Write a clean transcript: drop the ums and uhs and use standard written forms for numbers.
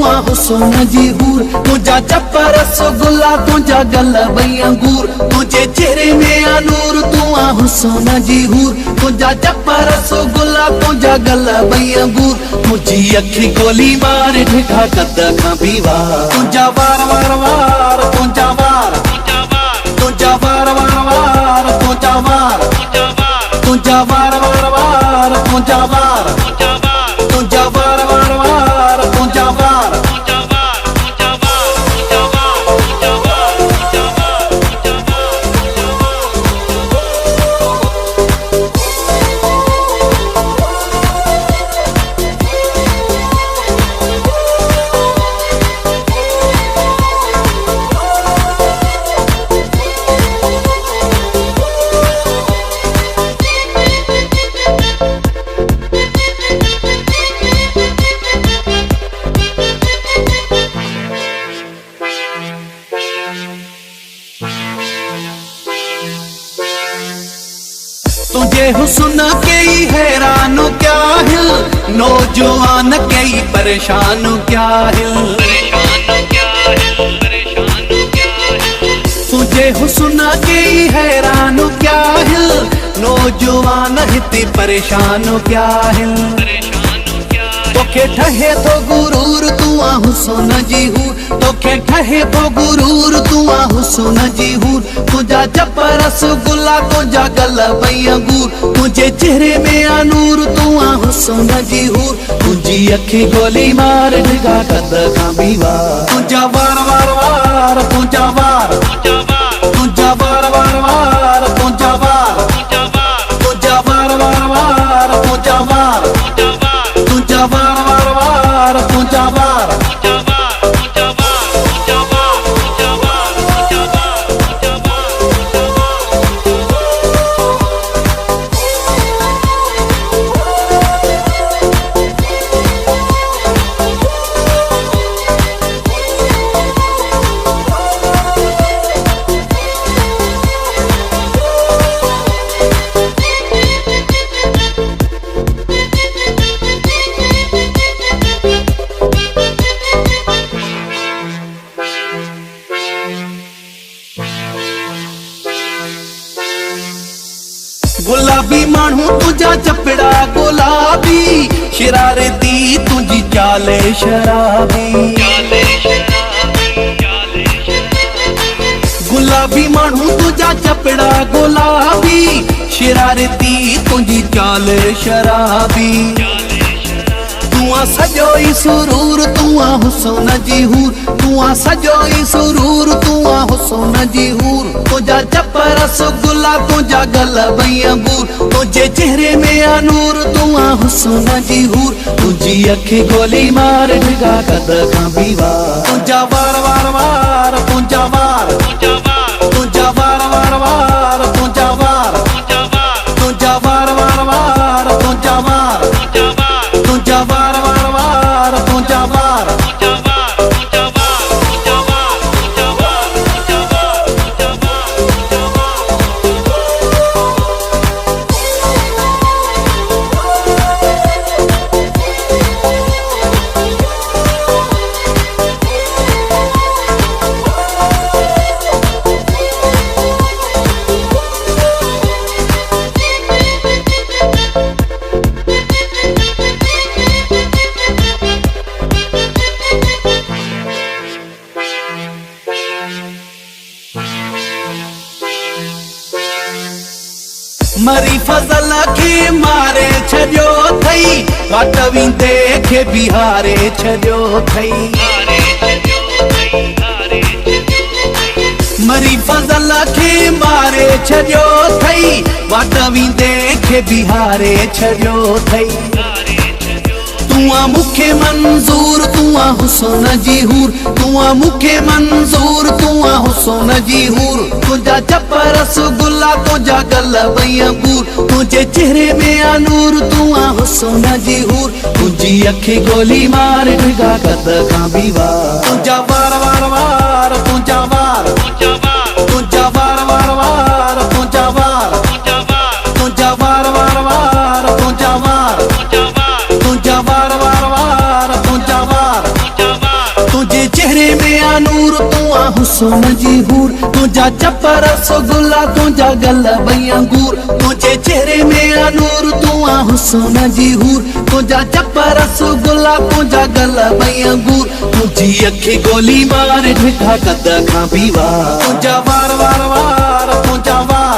आ हुसन जी हूर, तुझा चप रसगुल्ला तुझा गल बई अंगूर, तुझे चेहरे में आ नूर तू आ हुसन जी हूर, तुझा चप रसगुल्ला तुझा गल बई अंगूर, मुझी अखी गोली मार ढिठा कद खां भी वार, तुझा वार वार वार तुझा वार, तुझा वार वार वार तुझा वार, तुझा वार वार वार तुझा वार, तुझा वार वार वार तुझा वार। तुझे हुस्न के ही हैरान क्या हिल, नौजवान के ही परेशान क्या हिल, तुझे हुस्न के ही हैरान क्या हिल, नौजवान हिते परेशान क्या हिल, तोखे ठहे तो गुरूर तू आ हुस्न जी हूर, तोखे ठहे तो गुरूर तू आ हुस्न जी हूर, तुझा चप रसगुल्ला तुझा गल बई अंगूर, तुझे चेहरे में आ नूर तू आ हुस्न जी हूर, तुझी अखी गोली मार ढिगा कद खां भी वार, तुझा वार वार वार तुझा वार, तुझा वार वार वार तुझा वार, तुझा वार वार वार तुझा वार, तुझा वार वार वार तुझा वार। गुलाबी मानू तुझा चपड़ा गुलाबी, शरारती तुझी चाले शराबी, गुलाबी मानू तुझा चपड़ा गुलाबी, शरारती तुझी चाल शराबी, तू आ सजो ई सुरूर तू आ हुस्न जी हूर, तू आ सजो ई सुरूर तू आ हुस्न जी हूर, तुझा चप रसगुल्ला तुझा गल बई अंगूर, तुझे चेहरे में आ नूर तू आ हुस्न जी हूर, तुझी अखी गोली मार ढिगा कद खां भी वार, तुझा वार वार वार तुझा वार, तुझा वार वार वार तुझा वार, तुझा वार वार वार तुझा वार, तुझा वार वार वार तुझा वार। मरी फजल खे मारे छॾियो थई, वाट विंदे खे बिहारे छॾियो थई, मरी फजल खे मारे छॾियो थई, वाट विंदे खे बिहारे छॾियो थई, तू आ मुखे मंजूर तू आ हुस्न जी हूर, तू आ मुखे मंजूर तू आ हुस्न जी हूर, तुझा चप रसगुल्ला तुझा गल बई अंगूर, तुझे चेहरे में आ नूर तू आ हुस्न जी हूर, तुझी अखी गोली मार ढिगा कद खां भी वार, तुझा वार वार वार तुझा वार, तुझा वार वार वार तुझा वार, तुझा वार वार वार तुझा वार, तुझा वार वार वार तुझा वार। हुस्न जी हूर तुझा चप रसगुल्ला तुझा गल भई अंगूर तुझे चेहरे में नूर तू हुस्न जी हूर तुझा चप रसगुल्ला तुझा गल भई अंगूर तुझी अखी गोली मार ढिठा कद खां भी वार तुझा वार वार वार तुझा वार